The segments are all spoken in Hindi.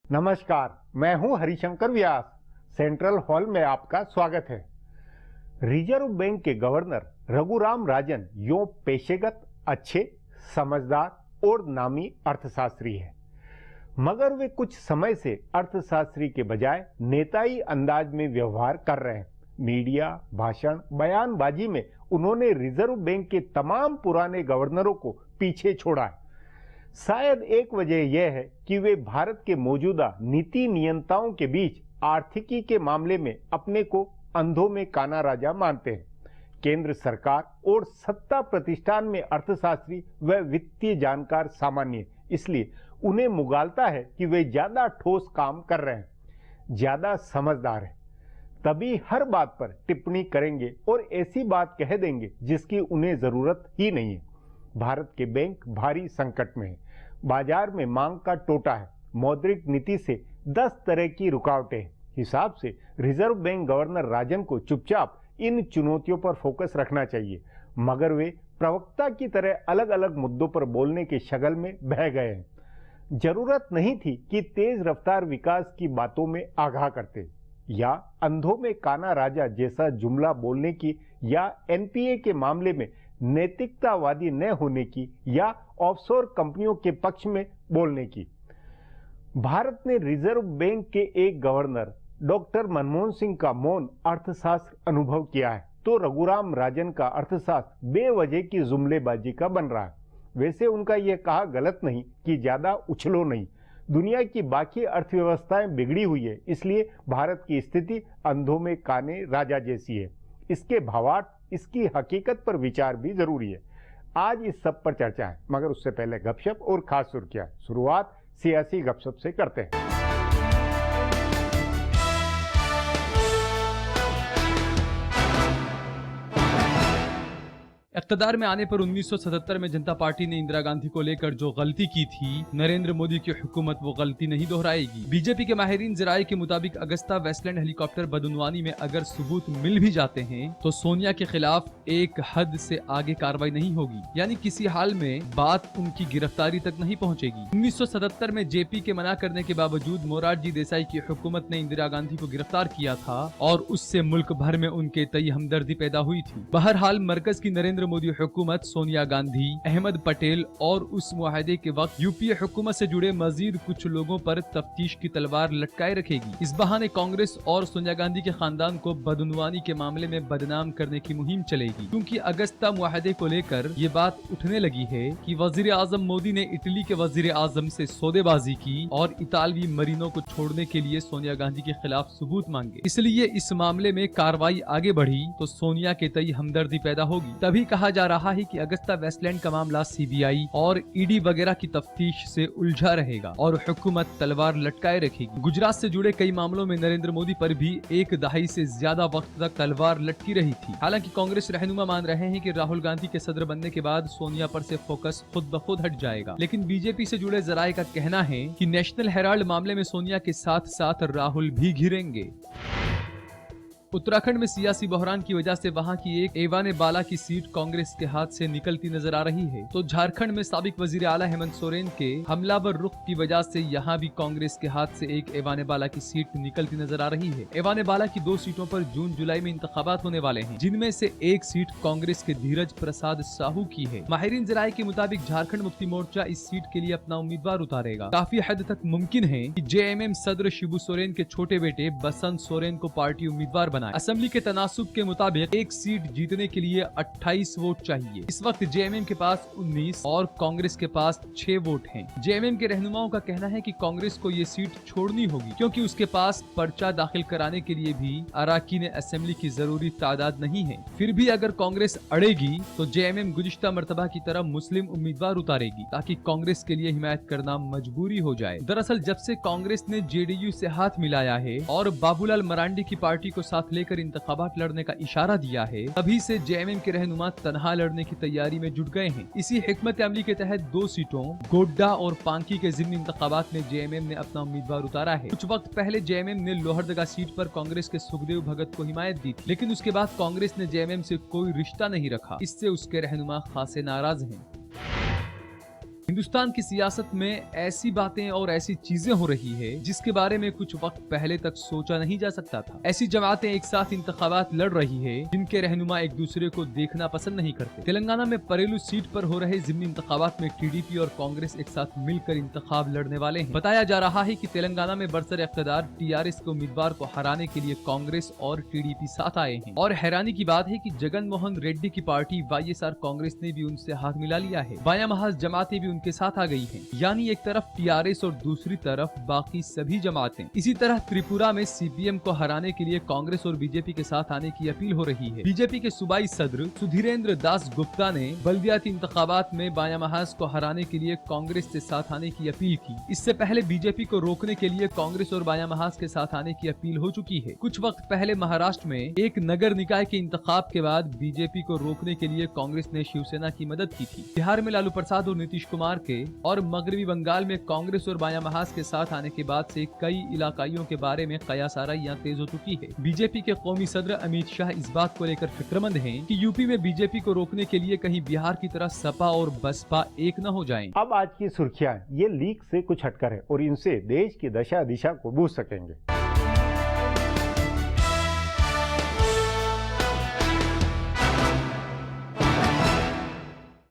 नमस्कार, मैं हूं हरिशंकर व्यास। सेंट्रल हॉल में आपका स्वागत है। रिजर्व बैंक के गवर्नर रघुराम राजन यूं पेशेगत, अच्छे, समझदार और नामी अर्थशास्त्री हैं, मगर वे कुछ समय से अर्थशास्त्री के बजाय नेताई अंदाज में व्यवहार कर रहे हैं। मीडिया, भाषण, बयानबाजी में उन्होंने रिजर्व बैंक के तमाम पुराने गवर्नरों को पीछे छोड़ा है। शायद एक वजह यह है कि वे भारत के मौजूदा नीति नियंताओं के बीच आर्थिकी के मामले में अपने को अंधों में काना राजा मानते हैं। केंद्र सरकार और सत्ता प्रतिष्ठान में अर्थशास्त्री व वित्तीय जानकार सामान्य, इसलिए उन्हें मुगालता है कि वे ज्यादा ठोस काम कर रहे हैं, ज्यादा समझदार हैं, तभी हर बात पर टिप्पणी करेंगे और ऐसी बात कह देंगे जिसकी उन्हें जरूरत ही नहीं है। भारत के बैंक भारी संकट में है, बाजार में मांग का टोटा है, मौद्रिक नीति से 10 तरह की रुकावटें हैं। हिसाब से रिजर्व बैंक गवर्नर राजन को चुपचाप इन चुनौतियों पर फोकस रखना चाहिए, मगर वे प्रवक्ता की तरह अलग अलग मुद्दों पर बोलने के शगल में बह गए हैं। जरूरत नहीं थी कि तेज रफ्तार विकास की बातों में आगाह करते, या अंधों में काना राजा जैसा जुमला बोलने की, या एनपीए के मामले में नैतिकतावादी न होने की, या ऑफशोर कंपनियों के पक्ष में बोलने की। भारत ने रिजर्व बैंक के एक गवर्नर डॉक्टर मनमोहन सिंह का मौन अर्थशास्त्र अनुभव किया है, तो रघुराम राजन का अर्थशास्त्र बेवजह की जुमलेबाजी का बन रहा है। वैसे उनका यह कहा गलत नहीं कि ज्यादा उछलो नहीं, दुनिया की बाकी अर्थव्यवस्थाएं बिगड़ी हुई है, इसलिए भारत की स्थिति अंधों में काने राजा जैसी है। इसके भावार्थ, इसकी हकीकत पर विचार भी जरूरी है। आज इस सब पर चर्चा है, मगर उससे पहले गपशप और खास सुर्खियां। शुरुआत सियासी गपशप से करते हैं। इक़्तिदार में आने पर 1977 में जनता पार्टी ने इंदिरा गांधी को लेकर जो गलती की थी, नरेंद्र मोदी की हुकूमत वो गलती नहीं दोहराएगी। बीजेपी के माहिरीन ज़राए के मुताबिक अगस्ता वेस्टलैंड हेलीकॉप्टर बदउनवानी में अगर सबूत मिल भी जाते हैं तो सोनिया के खिलाफ एक हद से आगे कार्रवाई नहीं होगी, यानी किसी हाल में बात उनकी गिरफ्तारी तक नहीं पहुँचेगी। 1977 में जेपी के मना करने के बावजूद मोरारजी देसाई की हुकूमत ने इंदिरा गांधी को गिरफ्तार किया था और उससे मुल्क भर में उनके तय हमदर्दी पैदा हुई थी। बहरहाल मरकज की नरेंद्र मोदी हुकूमत सोनिया गांधी, अहमद पटेल और उस मुआहदे के वक्त यूपीए हुकूमत से जुड़े मजीद कुछ लोगों पर तफ्तीश की तलवार लटकाए रखेगी। इस बहाने कांग्रेस और सोनिया गांधी के खानदान को बदउनवानी के मामले में बदनाम करने की मुहिम चलेगी, क्योंकि अगस्ता मुआहदे को लेकर ये बात उठने लगी है कि वजीर आजम मोदी ने इटली के वजीर आजम से सौदेबाजी की और इतालवी मरीनों को छोड़ने के लिए सोनिया गांधी के खिलाफ सबूत मांगे। इसलिए इस मामले में कार्रवाई आगे बढ़ी तो सोनिया के तय हमदर्दी पैदा होगी। तभी कहा जा रहा है कि अगस्ता वेस्टलैंड का मामला सीबीआई और ईडी वगैरह की तफ्तीश से उलझा रहेगा और हुकूमत तलवार लटकाए रखेगी। गुजरात से जुड़े कई मामलों में नरेंद्र मोदी पर भी एक दहाई से ज्यादा वक्त तक तलवार लटकी रही थी। हालांकि कांग्रेस रहनुमा मान रहे हैं कि राहुल गांधी के सदर बनने के बाद सोनिया पर से फोकस खुद ब खुद हट जाएगा, लेकिन बीजेपी से जुड़े जराये का कहना है कि नेशनल हेराल्ड मामले में सोनिया के साथ साथ राहुल भी घिरेंगे। उत्तराखंड में सियासी बहरान की वजह से वहां की एक एवान बाला की सीट कांग्रेस के हाथ से निकलती नजर आ रही है, तो झारखंड में साबिक वजीर आला हेमंत सोरेन के हमलावर रुख की वजह से यहां भी कांग्रेस के हाथ से एक एवान बाला की सीट निकलती नजर आ रही है। एवान बाला की 2 सीटों पर जून जुलाई में इंतखाबात होने वाले हैं, जिनमें से एक सीट कांग्रेस के धीरज प्रसाद साहू की है। माहिरीन जराये के मुताबिक झारखंड मुक्ति मोर्चा इस सीट के लिए अपना उम्मीदवार उतारेगा। काफी हद तक मुमकिन है कि जेएमएम सदर शिबू सोरेन के छोटे बेटे बसंत सोरेन को पार्टी उम्मीदवार बनाए। असेंबली के तनासुब के मुताबिक एक सीट जीतने के लिए 28 वोट चाहिए। इस वक्त जेएमएम के पास 19 और कांग्रेस के पास 6 वोट हैं। जेएमएम के रहनुमाओं का कहना है कि कांग्रेस को ये सीट छोड़नी होगी, क्योंकि उसके पास पर्चा दाखिल कराने के लिए भी अराकीन असेंबली की जरूरी तादाद नहीं है। फिर भी अगर कांग्रेस अड़ेगी तो जेएमएम गुज़िश्ता मर्तबा की तरह मुस्लिम उम्मीदवार उतारेगी, ताकि कांग्रेस के लिए हिमायत करना मजबूरी हो जाए। दरअसल जब से कांग्रेस ने जेडीयू से हाथ मिलाया है और बाबूलाल मरांडी की पार्टी को साथ लेकर इंतखाबात लड़ने का इशारा दिया है, तभी से जेएमएम के रहनुमा तनहा लड़ने की तैयारी में जुट गए हैं। इसी हिकमत अमली के तहत 2 सीटों गोड्डा और पांकी के जिम्नी इंतखाबात में जेएमएम ने अपना उम्मीदवार उतारा है। कुछ वक्त पहले जेएमएम ने लोहरदगा सीट पर कांग्रेस के सुखदेव भगत को हिमायत दी थी, लेकिन उसके बाद कांग्रेस ने जेएमएम से कोई रिश्ता नहीं रखा। इससे उसके रहनुमा खासे नाराज हैं। हिंदुस्तान की सियासत में ऐसी बातें और ऐसी चीजें हो रही है जिसके बारे में कुछ वक्त पहले तक सोचा नहीं जा सकता था। ऐसी जमातें एक साथ इंतखाबात लड़ रही है जिनके रहनुमा एक दूसरे को देखना पसंद नहीं करते। तेलंगाना में परेलू सीट पर हो रहे जिमनी इंतखाबात में टीडीपी और कांग्रेस एक साथ मिलकर इंतखाब लड़ने वाले हैं। बताया जा रहा है कि तेलंगाना में बरसर इख्तियार टीआरएस के उम्मीदवार को हराने के लिए कांग्रेस और टीडीपी साथ आए हैं। और हैरानी की बात है कि जगन मोहन रेड्डी की पार्टी वाईएसआर कांग्रेस ने भी उनसे हाथ मिला लिया है। बायां महाज जमातें भी उनके साथ आ गई हैं। यानी एक तरफ टीआरएस और दूसरी तरफ बाकी सभी जमातें। इसी तरह त्रिपुरा में सीपीएम को हराने के लिए कांग्रेस और बीजेपी के साथ आने की अपील हो रही है। बीजेपी के सूबाई सदर सुधीरेंद्र दास गुप्ता ने बल्दियाती इंतखाबात में बायां महाज को हराने के लिए कांग्रेस से साथ आने की अपील की। इससे पहले बीजेपी को रोकने के लिए कांग्रेस और बायां महाज के साथ आने की अपील हो चुकी है। कुछ वक्त पहले महाराष्ट्र में एक नगर निकाय के इंतखाब के बाद बीजेपी को रोकने के लिए कांग्रेस ने शिवसेना की मदद की थी। बिहार में लालू प्रसाद और नीतीश कुमार के और मगरबी बंगाल में कांग्रेस और बायां महाज के साथ आने के बाद से कई इलाकाइयों के बारे में कयासाराइयां तेज हो चुकी है। बीजेपी के कौमी सदर अमित शाह इस बात को लेकर फिक्रमंद हैं कि यूपी में बीजेपी को रोकने के लिए कहीं बिहार की तरह सपा और बसपा एक न हो जाएं। अब आज की सुर्खियां ये लीक से कुछ हटकर है और इनसे देश की दशा दिशा को बूझ सकेंगे।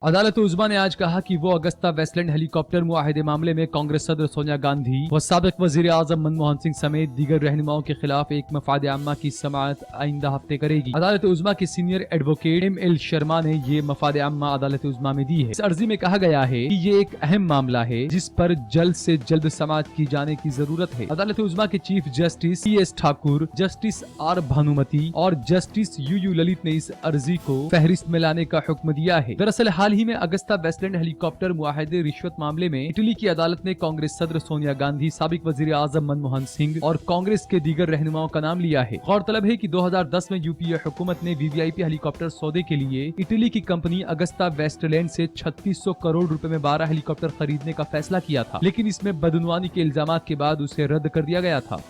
अदालत उज़्मा ने आज कहा कि वो अगस्ता वेस्टलैंड हेलीकॉप्टर मुआहिदे मामले में कांग्रेस सदर सोनिया गांधी व साबिक वजीर आजम मनमोहन सिंह समेत दीगर रहनुमाओं के खिलाफ एक मफाद आम्मा की समाअत आइंदा हफ्ते करेगी। अदालत उज़्मा के सीनियर एडवोकेट ML शर्मा ने ये मफाद आम्मा अदालत उज़्मा में दी है। इस अर्जी में कहा गया है कि ये एक अहम मामला है जिस पर जल्द से जल्द समाअत की जाने की जरूरत है। अदालत उज़्मा के chief justice CS Thakur, justice R Bhanumathi और जस्टिस UU ललित ने इस अर्जी को फहरिस्त में लाने का हुक्म दिया है। दरअसल हाल ही में अगस्ता वेस्टलैंड हेलीकॉप्टर मुआहिदे रिश्वत मामले में इटली की अदालत ने कांग्रेस सदर सोनिया गांधी, साबिक वजीर आजम मनमोहन सिंह और कांग्रेस के दीगर रहनुमाओं का नाम लिया है। गौरतलब है कि 2010 में यूपीए हुकूमत ने VVIP हेलीकॉप्टर सौदे के लिए इटली की कंपनी अगस्ता वेस्टलैंड से 3600 करोड़ रुपए में 12 हेलीकॉप्टर खरीदने का फैसला किया था, लेकिन इसमें बदउनवानी के इल्जामात के बाद उसे रद्द कर दिया गया था।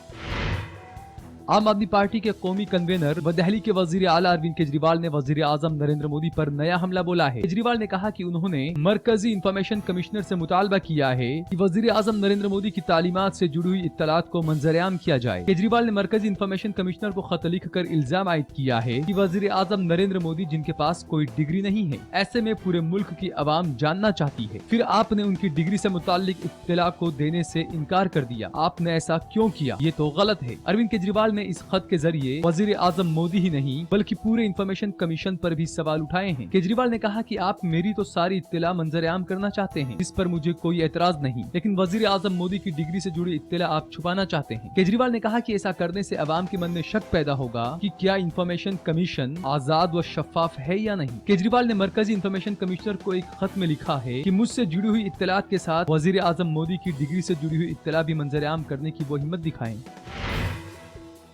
आम आदमी पार्टी के कौमी कन्वेनर व दिल्ली के वजीर आला अरविंद केजरीवाल ने वजीर आजम नरेंद्र मोदी पर नया हमला बोला है। केजरीवाल ने कहा कि उन्होंने मरकजी इंफॉर्मेशन कमिश्नर से मुतालबा किया है कि वजीर आजम नरेंद्र मोदी की तालीमात से जुड़ी हुई इत्तलात को मंजर-ए-आम किया जाए। केजरीवाल ने मरकजी इंफॉर्मेशन कमिश्नर को खत लिखकर इल्जाम आयद किया है कि वजीर आजम नरेंद्र मोदी जिनके पास कोई डिग्री नहीं है, ऐसे में पूरे मुल्क की आवाम जानना चाहती है, फिर आपने उनकी डिग्री से मुताल्लिक इत्तला को देने से इनकार कर दिया। आपने ऐसा क्यों किया? ये तो गलत है। अरविंद केजरीवाल ने इस खत के जरिए वजीर आजम मोदी ही नहीं बल्कि पूरे इंफॉर्मेशन कमीशन पर भी सवाल उठाए हैं। केजरीवाल ने कहा कि आप मेरी तो सारी इत्तला मंजर-ए-आम करना चाहते हैं, इस पर मुझे कोई एतराज नहीं, लेकिन वजीर आजम मोदी की डिग्री से जुड़ी इत्तला आप छुपाना चाहते हैं। केजरीवाल ने कहा कि ऐसा करने से अवाम के मन में शक पैदा होगा कि क्या इंफॉर्मेशन कमीशन आजाद व शफाफ है या नहीं। केजरीवाल ने मरकजी इंफॉर्मेशन कमिश्नर को एक खत में लिखा है कि मुझसे जुड़ी हुई इत्तलात के साथ वजीर आजम मोदी की डिग्री से जुड़ी हुई इत्तला भी मंजर-ए-आम करने की वो हिम्मत दिखाएं।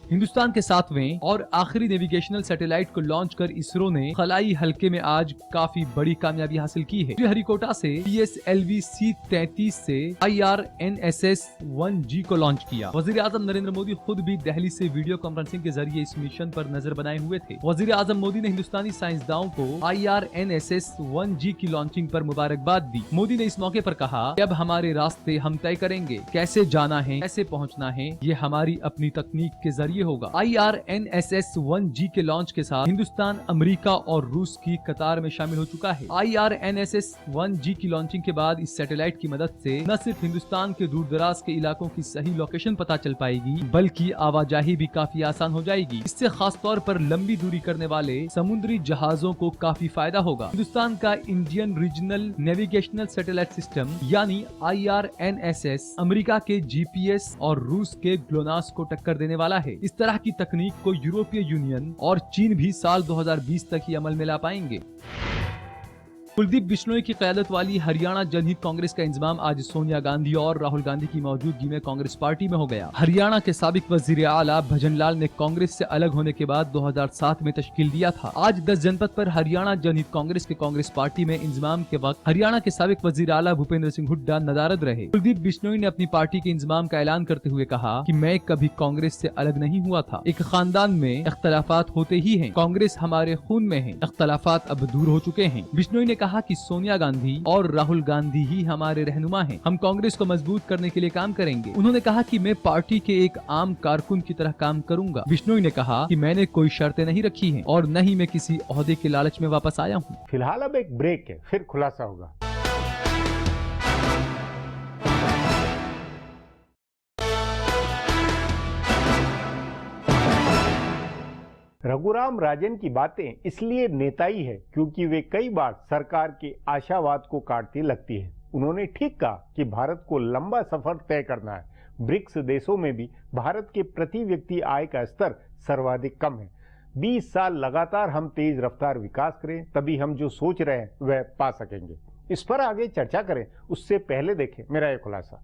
हिंदुस्तान के 7वें और आखिरी नेविगेशनल सैटेलाइट को लॉन्च कर इसरो ने खलाई हल्के में आज काफी बड़ी कामयाबी हासिल की है। श्रीहरिकोटा से PSLV C-33 से IRNSS 1G को लॉन्च किया। वजीर आजम नरेंद्र मोदी खुद भी दिल्ली से वीडियो कॉन्फ्रेंसिंग के जरिए इस मिशन पर नजर बनाए हुए थे। वजीर आजम मोदी ने हिंदुस्तानी साइंसदानों को IRNSS 1G की लॉन्चिंग पर मुबारकबाद दी। मोदी ने इस मौके पर कहा कि अब हमारे रास्ते हम तय करेंगे, कैसे जाना है, कैसे पहुँचना है, ये हमारी अपनी तकनीक के जरिए होगा। IRNSS 1G के लॉन्च के साथ हिंदुस्तान, अमेरिका और रूस की कतार में शामिल हो चुका है। IRNSS 1G की लॉन्चिंग के बाद इस सैटेलाइट की मदद से न सिर्फ हिंदुस्तान के दूर दराज के इलाकों की सही लोकेशन पता चल पाएगी, बल्कि आवाजाही भी काफी आसान हो जाएगी। इससे खास तौर पर लंबी दूरी करने वाले समुद्री जहाजों को काफी फायदा होगा। हिंदुस्तान का Indian regional navigational satellite system यानी IRNSS अमेरिका के GPS और रूस के ग्लोनास को टक्कर देने वाला है। इस तरह की तकनीक को यूरोपीय यूनियन और चीन भी साल 2020 तक ही अमल में ला पाएंगे। कुलदीप बिश्नोई की क़यादत वाली हरियाणा जनहित कांग्रेस का इंजमाम आज सोनिया गांधी और राहुल गांधी की मौजूदगी में कांग्रेस पार्टी में हो गया। हरियाणा के साबिक वजीर आला भजन लाल ने कांग्रेस से अलग होने के बाद 2007 में तश्कील दिया था। आज 10 जनपद पर हरियाणा जनहित कांग्रेस के कांग्रेस पार्टी में इंजमाम के वक्त हरियाणा के साबिक वजीर आला भूपेंद्र सिंह हुड्डा नदारद रहे। कुलदीप बिश्नोई ने अपनी पार्टी के इंजमाम का ऐलान करते हुए कहा कि मैं कभी कांग्रेस से अलग नहीं हुआ था। एक खानदान में इख्तलाफात होते ही हैं, कांग्रेस हमारे खून में है, इख्तलाफात अब दूर हो चुके हैं। बिश्नोई ने कहा कि सोनिया गांधी और राहुल गांधी ही हमारे रहनुमा हैं। हम कांग्रेस को मजबूत करने के लिए काम करेंगे। उन्होंने कहा कि मैं पार्टी के एक आम कारकुन की तरह काम करूंगा। बिश्नोई ने कहा कि मैंने कोई शर्तें नहीं रखी हैं और न ही मैं किसी ओहदे के लालच में वापस आया हूं। फिलहाल अब एक ब्रेक है, फिर खुलासा होगा। रघुराम राजन की बातें इसलिए नेताई है क्योंकि वे कई बार सरकार के आशावाद को काटती लगती है। उन्होंने ठीक कहा कि भारत को लंबा सफर तय करना है। ब्रिक्स देशों में भी भारत के प्रति व्यक्ति आय का स्तर सर्वाधिक कम है। 20 साल लगातार हम तेज रफ्तार विकास करें, तभी हम जो सोच रहे हैं वह पा सकेंगे। इस पर आगे चर्चा करें, उससे पहले देखें मेरा ये खुलासा।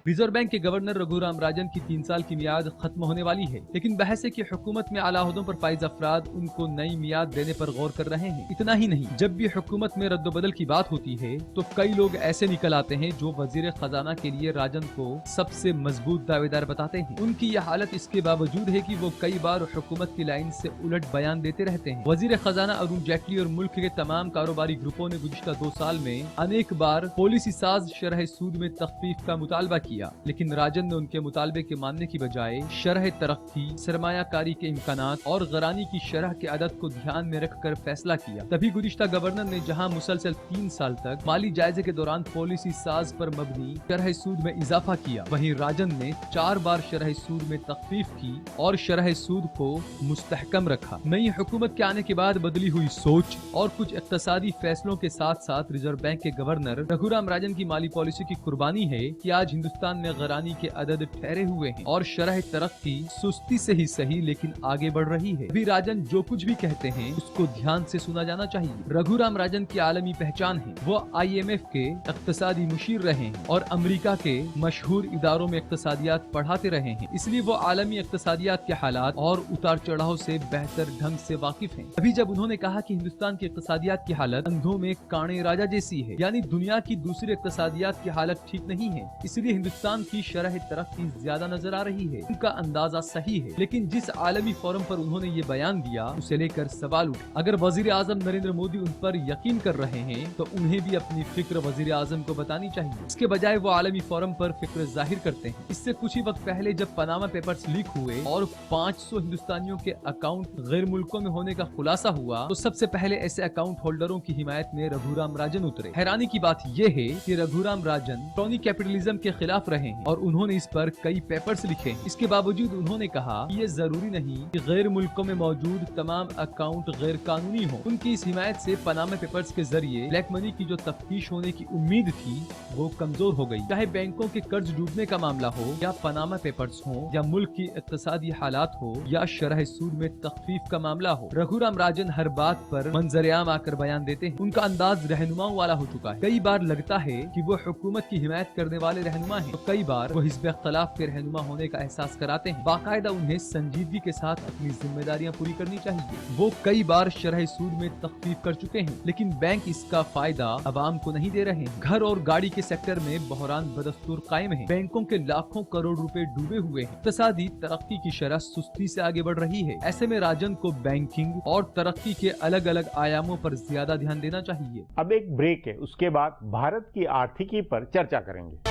रिजर्व बैंक के गवर्नर रघुराम राजन की 3 साल की मियाद खत्म होने वाली है, लेकिन बहस है कि हुकूमत में आला ओहदों पर फाइज अफराद उनको नई मियाद देने पर गौर कर रहे हैं। इतना ही नहीं, जब भी हुकूमत में रद्दोबदल की बात होती है तो कई लोग ऐसे निकल आते हैं जो वजीर खजाना के लिए राजन को सबसे मजबूत दावेदार बताते हैं। उनकी यह हालत इसके बावजूद है कि वो कई बार हुकूमत की लाइन से उलट बयान देते रहते हैं। वजीर खजाना अरुण जेटली और मुल्क के तमाम कारोबारी ग्रुपों ने गुज़िश्ता 2 साल में अनेक बार पॉलिसी साज शरह सूद में तख्फीफ का मुतालबा किया, लेकिन राजन ने उनके मुतालबे के मानने की बजाय शरह तरक्की, सरमायाकारी के इम्कानात और गरानी की शरह के अदद को ध्यान में रखकर फैसला किया। तभी गुज़िश्ता गवर्नर ने जहां मुसलसल 3 साल तक माली जायजे के दौरान पॉलिसी साज पर मबनी शरह सूद में इजाफा किया, वहीं राजन ने 4 बार शरह सूद में तख्फीफ की और शरह सूद को मुस्तहकम रखा। नई हुकूमत के आने के बाद बदली हुई सोच और कुछ इक्तसादी फैसलों के साथ साथ रिजर्व बैंक के गवर्नर रघुराम राजन की माली पॉलिसी की कुर्बानी है कि आज हिंदुस्तान में गरानी के अदद ठहरे हुए हैं और शरह तरक्की सुस्ती से ही सही लेकिन आगे बढ़ रही है। अभी राजन जो कुछ भी कहते हैं उसको ध्यान से सुना जाना चाहिए। रघुराम राजन की आलमी पहचान है। वो IMF के इक्तसादी मुशीर रहे हैं और अमेरिका के मशहूर इदारों में इक्तसादियात पढ़ाते रहे हैं, इसलिए वो आलमी इक्तसादियात के हालात और उतार चढ़ाव से बेहतर ढंग से वाकिफ हैं। अभी जब उन्होंने कहा कि हिंदुस्तान की इक्तसादियात की हालत अंधों में काणे राजा जैसी है, यानी दुनिया की दूसरी इक्तसादियात की हालत ठीक नहीं है, इसलिए हिंदुस्तान की शरह तरक्की ज्यादा नजर आ रही है, उनका अंदाजा सही है। लेकिन जिस आलमी फोरम पर उन्होंने ये बयान दिया उसे लेकर सवाल उठे। अगर वजीर आजम नरेंद्र मोदी उन पर यकीन कर रहे हैं तो उन्हें भी अपनी फिक्र वजीर आजम को बतानी चाहिए। इसके बजाय वो आलमी फोरम पर फिक्र जाहिर करते हैं। इससे कुछ ही वक्त पहले जब पनामा पेपर्स लीक हुए और 500 हिंदुस्तानियों के अकाउंट गैर मुल्कों में होने का खुलासा हुआ तो सबसे पहले ऐसे अकाउंट होल्डरों की हिमायत में रघुराम राजन उतरे। हैरानी की बात यह है कि रघुराम राजन क्रोनी कैपिटलिज्म के खिलाफ रहे हैं और उन्होंने इस पर कई पेपर्स लिखे। इसके बावजूद उन्होंने कहा कि ये जरूरी नहीं कि गैर मुल्कों में मौजूद तमाम अकाउंट गैर कानूनी हो। उनकी इस हिमायत से पनामा पेपर्स के जरिए ब्लैक मनी की जो तफ्तीश होने की उम्मीद थी वो कमजोर हो गई। चाहे बैंकों के कर्ज डूबने का मामला हो या पनामा पेपर्स हो या मुल्क की इक्तसादी हालात हो या शरह सूद में तख्फीफ का मामला हो, रघुराम राजन हर बात पर मंजरेआम आकर बयान देते हैं। उनका अंदाज रहनुमाओं वाला हो चुका है। कई बार लगता है कि वो हुकूमत की हिमायत करने वाले रहनुमा है, तो कई बार वो हिज़्ब इख्तिलाफ के रहनुमा होने का एहसास कराते हैं। बाकायदा उन्हें संजीदगी के साथ अपनी जिम्मेदारियां पूरी करनी चाहिए। वो कई बार शरह सूद में तख्फीफ कर चुके हैं, लेकिन बैंक इसका फायदा अवाम को नहीं दे रहे हैं। घर और गाड़ी के सेक्टर में बहरान बदस्तूर कायम है। बैंकों के लाखों करोड़ रुपए डूबे हुए हैं। इक्तिसादी तरक्की की शरह सुस्ती से आगे बढ़ रही है। ऐसे में राजन को बैंकिंग और तरक्की के अलग अलग आयामों पर ज्यादा ध्यान देना चाहिए। अब एक ब्रेक है, उसके बाद भारत की आर्थिकी पर चर्चा करेंगे।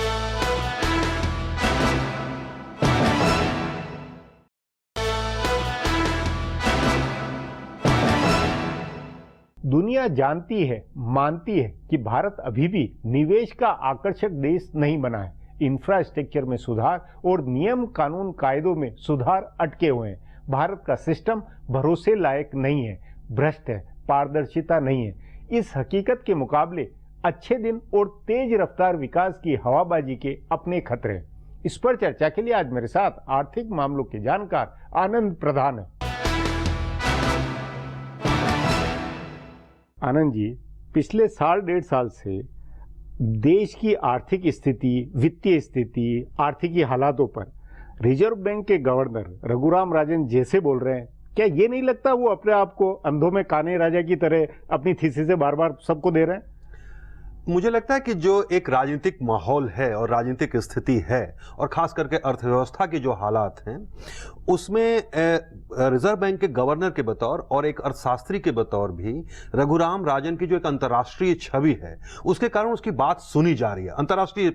दुनिया जानती है, मानती है कि भारत अभी भी निवेश का आकर्षक देश नहीं बना है। इंफ्रास्ट्रक्चर में सुधार और नियम कानून कायदों में सुधार अटके हुए हैं। भारत का सिस्टम भरोसे लायक नहीं है, भ्रष्ट है, पारदर्शिता नहीं है। इस हकीकत के मुकाबले अच्छे दिन और तेज रफ्तार विकास की हवाबाजी के अपने खतरे हैं। इस पर चर्चा के लिए आज मेरे साथ आर्थिक मामलों के जानकार आनंद प्रधान है। आनंद जी, पिछले 1.5 साल से देश की आर्थिक स्थिति, वित्तीय स्थिति, आर्थिकी हालातों पर रिजर्व बैंक के गवर्नर रघुराम राजन जैसे बोल रहे हैं, क्या ये नहीं लगता वो अपने आप को अंधों में काने राजा की तरह अपनी थीसिस से बार बार सबको दे रहे हैं? मुझे लगता है कि जो एक राजनीतिक माहौल है और राजनीतिक स्थिति है और खास करके अर्थव्यवस्था के जो हालात हैं उसमें रिजर्व बैंक के गवर्नर के बतौर और एक अर्थशास्त्री के बतौर भी रघुराम राजन की जो एक अंतर्राष्ट्रीय छवि है उसके कारण उसकी बात सुनी जा रही है, अंतर्राष्ट्रीय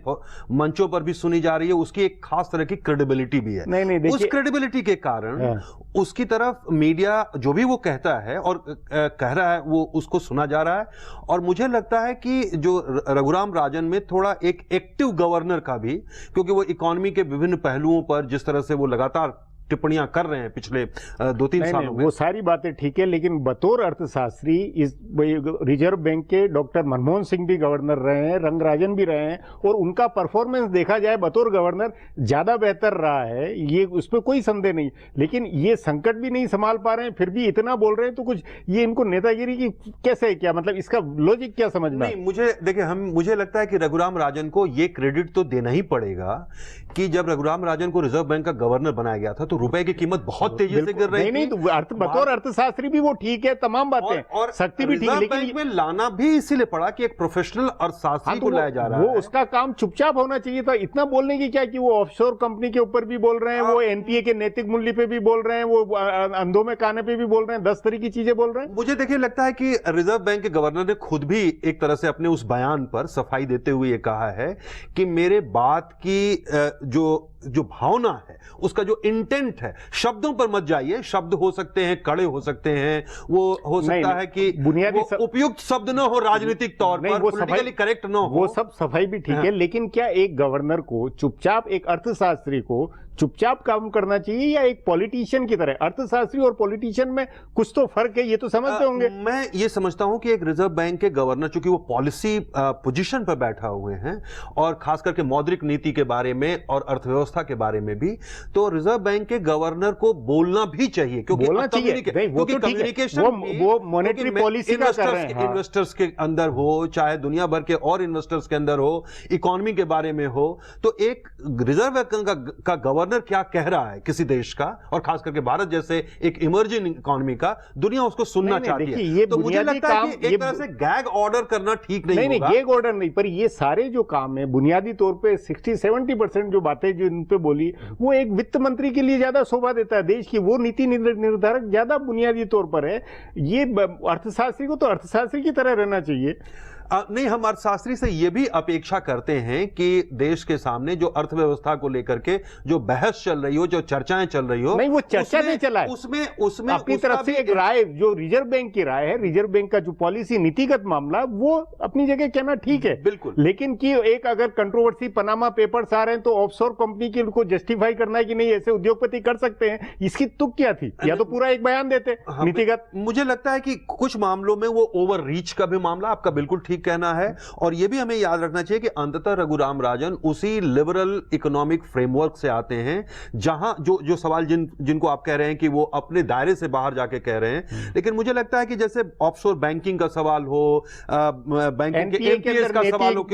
मंचों पर भी सुनी जा रही है, उसकी एक खास तरह की क्रेडिबिलिटी भी है। नहीं, उस क्रेडिबिलिटी के कारण उसकी तरफ मीडिया जो भी वो कहता है और कह रहा है वो उसको सुना जा रहा है। और मुझे लगता है कि जो रघुराम राजन में थोड़ा एक एक्टिव गवर्नर का भी, क्योंकि वो इकोनॉमी के विभिन्न पहलुओं पर जिस तरह से वो लगातार टिप्पणियां कर रहे हैं पिछले 2-3 सालों में, वो सारी बातें ठीक है, लेकिन बतौर अर्थशास्त्री इस रिजर्व बैंक के डॉक्टर मनमोहन सिंह भी गवर्नर रहे हैं, रंगराजन भी रहे हैं, और उनका परफॉर्मेंस देखा जाए बतौर गवर्नर ज्यादा बेहतर रहा है, ये उसमें कोई संदेह नहीं। लेकिन ये संकट भी नहीं संभाल पा रहे हैं, फिर भी इतना बोल रहे हैं, तो कुछ ये इनको नेतागिरी की कैसे है, क्या मतलब इसका लॉजिक क्या समझना? नहीं, मुझे लगता है कि रघुराम राजन को ये क्रेडिट तो देना ही पड़ेगा कि जब रघुराम राजन को रिजर्व बैंक का गवर्नर बनाया गया था तो रुपए की कीमत बहुत तेजी से गिर रही थी। नहीं, तो बतौर अर्थशास्त्री भी वो ठीक है, तमाम बातें और शक्ति भी ठीक है, लेकिन बैंक में लाना भी इसीलिए पड़ा कि एक प्रोफेशनल अर्थशास्त्री को लाया जा रहा है। वो उसका काम चुपचाप होना चाहिए था। इतना बोलने की क्या कि वो ऑफशोर कंपनी के ऊपर भी बोल रहे हैं, वो एनपीए के नैतिक मूल्य पे भी बोल रहे हैं, वो अंधों में काने पे भी बोल रहे हैं, 10 तरह की चीजें बोल रहे हैं। मुझे देखिए लगता है कि रिजर्व बैंक के गवर्नर ने खुद भी एक तरह से अपने उस बयान पर सफाई देते हुए ये कहा है कि मेरे बात की जो भावना है, उसका जो इंटेंट है, शब्दों पर मत जाइए। शब्द हो सकते हैं कड़े, हो सकते हैं, वो हो सकता है कि बुनियादी उपयुक्त शब्द न हो, राजनीतिक तौर पर पॉलिटिकली करेक्ट न हो, वो सब सफाई भी ठीक है, लेकिन क्या एक गवर्नर को चुपचाप, एक अर्थशास्त्री को चुपचाप काम करना चाहिए, या एक पॉलिटिशियन की तरह? अर्थशास्त्री और पॉलिटिशियन में कुछ तो फर्क है, ये तो समझते होंगे। मैं ये समझता हूं कि एक रिजर्व बैंक के गवर्नर, चूंकि वो पॉलिसी पोजीशन पर बैठा हुए हैं और खास करके मौद्रिक नीति के बारे में और अर्थव्यवस्था के बारे में भी, तो रिजर्व बैंक के गवर्नर को बोलना भी चाहिए, क्योंकि बोलना चाहिए, क्योंकि कम्युनिकेशन वो मॉनेटरी पॉलिसी का कर रहे हैं। इन्वेस्टर्स के अंदर हो, चाहे दुनिया भर के और इन्वेस्टर्स के अंदर हो, इकोनॉमी के बारे में हो, तो एक रिजर्व बैंक का गवर्नर क्या कह रहा है किसी देश का, और खास करके भारत जैसे एक इमर्जिंग इकोनॉमी का, दुनिया उसको सुनना चाहती है। ये तो मुझे लगता है कि एक तरह से गैग ऑर्डर करना ठीक नहीं होगा। गैग ऑर्डर नहीं, पर ये सारे जो काम है बुनियादी तौर पे 60-70% जो बातें जो इन पे बोली, वो एक वित्त मंत्री के लिए ज्यादा शोभा देता है देश की, वो नीति निर्धारक ज्यादा बुनियादी तौर पर है। ये अर्थशास्त्री को तो अर्थशास्त्री की तरह रहना चाहिए। नहीं, हम अर्थशास्त्री से यह भी अपेक्षा करते हैं कि देश के सामने जो अर्थव्यवस्था को लेकर के जो बहस चल रही हो, जो चर्चाएं चल रही हो, नहीं वो चर्चा नहीं चला है, उसमें अपनी तरफ से एक राय, जो रिजर्व बैंक की राय है, रिजर्व बैंक का जो पॉलिसी नीतिगत मामला, वो अपनी जगह कहना ठीक है, बिल्कुल। लेकिन कि एक अगर कंट्रोवर्सी पनामा पेपर्स आ रहे हैं तो ऑफशोर कंपनी के उनको जस्टिफाई करना है कि नहीं, ऐसे उद्योगपति कर सकते हैं, इसकी तुक क्या थी? या तो पूरा एक बयान देते नीतिगत। मुझे लगता है कि कुछ मामलों में वो ओवर रीच का भी मामला, आपका बिल्कुल ठीक कहना है, और यह भी हमें याद रखना चाहिए कि अंततः रघुराम राजन उसी लिबरल इकोनॉमिक फ्रेमवर्क से आते हैं जहां जो सवाल जिनको आप कह रहे हैं कि वो अपने दायरे से बाहर जाके कह रहे हैं, लेकिन मुझे लगता है कि जैसे ऑफशोर बैंकिंग का सवाल हो, बैंकिंग के एमपीएस का सवाल हो,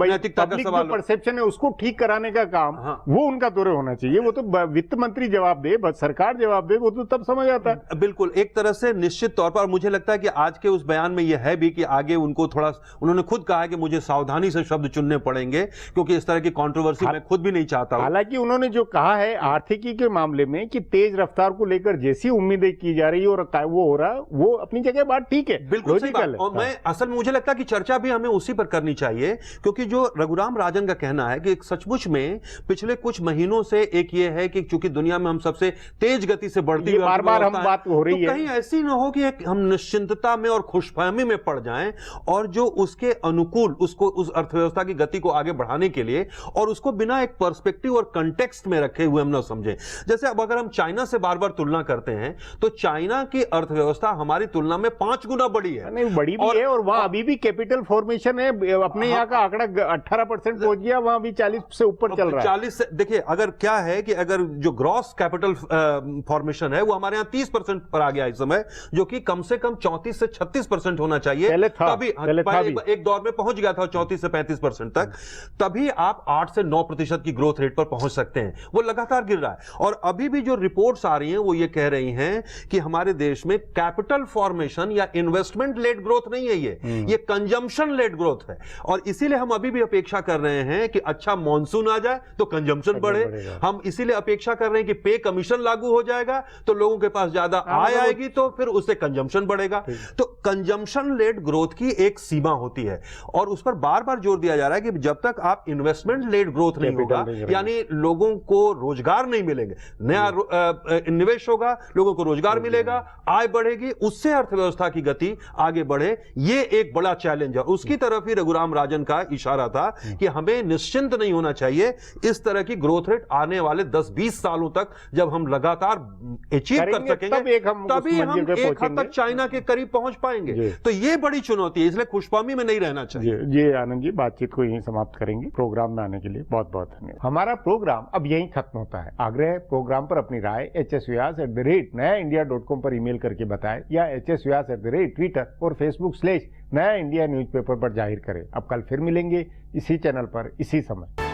नैतिकता का सवाल, परसेप्शन है उसको ठीक कराने का काम वो उनका दौरे होना चाहिए। वो तो वित्त मंत्री जवाब दे, सरकार जवाब दे, वो तो तब समझ आता है। बिल्कुल, एक तरह से निश्चित तौर पर मुझे लगता है कि आज के उस बयान में यह है भी कि आगे उनको थोड़ा, उन्होंने खुद कहा है कि मुझे सावधानी से शब्द चुनने पड़ेंगे, क्योंकि इस तरह की कंट्रोवर्सी मैं खुद भी नहीं चाहता हूं। हालांकि उन्होंने जो कहा है आर्थिकी के मामले में कि तेज रफ्तार को लेकर जैसी उम्मीदें की जा रही है और वो हो रहा, वो अपनी जगह बात ठीक है, बिल्कुल लॉजिकल है। और मैं असल में मुझे लगता है कि चर्चा भी हमें उसी पर करनी चाहिए, क्योंकि जो रघुराम राजन का कहना है कि सचमुच में पिछले कुछ महीनों से एक ये है कि चूंकि दुनिया में हम सबसे तेज गति से बढ़ती हुई बार-बार हम बात हो रही है, कहीं ऐसी ना हो कि हम निश्चिंतता में और खुशफहमी में पड़ जाएं, और जो उसके अनुकूल उसको, उस अर्थव्यवस्था की गति को आगे बढ़ाने के लिए, और उसको बिना एक पर्सपेक्टिव और कंटेक्स्ट में रखे हुए हम ना समझें। जैसे अब अगर हम चाइना से बार बार तुलना करते हैं, तो चाइना की अर्थव्यवस्था हमारी तुलना में 5 गुना बड़ी है। नहीं, बड़ी भी है, और वहां अभी भी कैपिटल फॉर्मेशन है, अपने यहाँ का आंकड़ा 18% पहुंच गया, वहां भी 40 से ऊपर चल रहा है। 40 से देखिए, अगर क्या है कि अगर जो ग्रॉस कैपिटल फॉर्मेशन है वो हमारे यहाँ 30% पर आ गया इस समय, जो कि कम से कम 34 से 36% होना चाहिए। पहले था एक दौर में पहुंच गया था 34 से 35% तक, तभी आप 8 से 9% की ग्रोथ रेट पर पहुंच सकते हैं। वो लगातार गिर रहा है और अभी भी जो रिपोर्ट्स आ रही हैं वो ये कह रही हैं कि हमारे देश में कैपिटल फॉर्मेशन या इन्वेस्टमेंट लेड ग्रोथ नहीं है, ये कंजम्पशन लेड ग्रोथ है। और इसीलिए हम अभी भी अपेक्षा कर रहे हैं कि अच्छा मॉनसून आ जाए तो कंजम्पशन बढ़े, हम इसीलिए अपेक्षा कर रहे हैं कि पे कमीशन लागू हो जाएगा तो लोगों के पास ज्यादा आय आएगी तो फिर उससे कंजम्पशन बढ़ेगा। तो कंजम्पशन लेड ग्रोथ की एक सीमा होती है और उस पर बार बार जोर दिया जा रहा है कि जब तक आप इन्वेस्टमेंट लेड ग्रोथ नहीं होगा, यानी लोगों को रोजगार नहीं मिलेंगे, नया निवेश होगा, लोगों को रोजगार मिलेगा, आय बढ़ेगी, उससे अर्थव्यवस्था की गति आगे बढ़े, ये एक बड़ा चैलेंज है। उसकी तरफ ही रघुराम राजन का इशारा था कि हमें निश्चिंत नहीं होना चाहिए। इस तरह की ग्रोथ रेट आने वाले 10-20 सालों तक जब हम लगातार अचीव कर सकेंगे तभी हम एक हद तक चाइना के करीब पहुंच पाएंगे। तो ये बड़ी चुनौती है, इसलिए खुशफहमी में नहीं रहना चाहिए। जी आनंद जी, बातचीत को यहीं समाप्त करेंगे। प्रोग्राम में आने के लिए बहुत बहुत धन्यवाद। हमारा प्रोग्राम अब यहीं खत्म होता है। आग्रह है प्रोग्राम पर अपनी राय hsvyas@nayaindia.com पर ईमेल करके बताएं या hsvyas@Twitter और Facebook/नया इंडिया न्यूज़पेपर पर जाहिर करें। अब कल फिर मिलेंगे इसी चैनल पर इसी समय।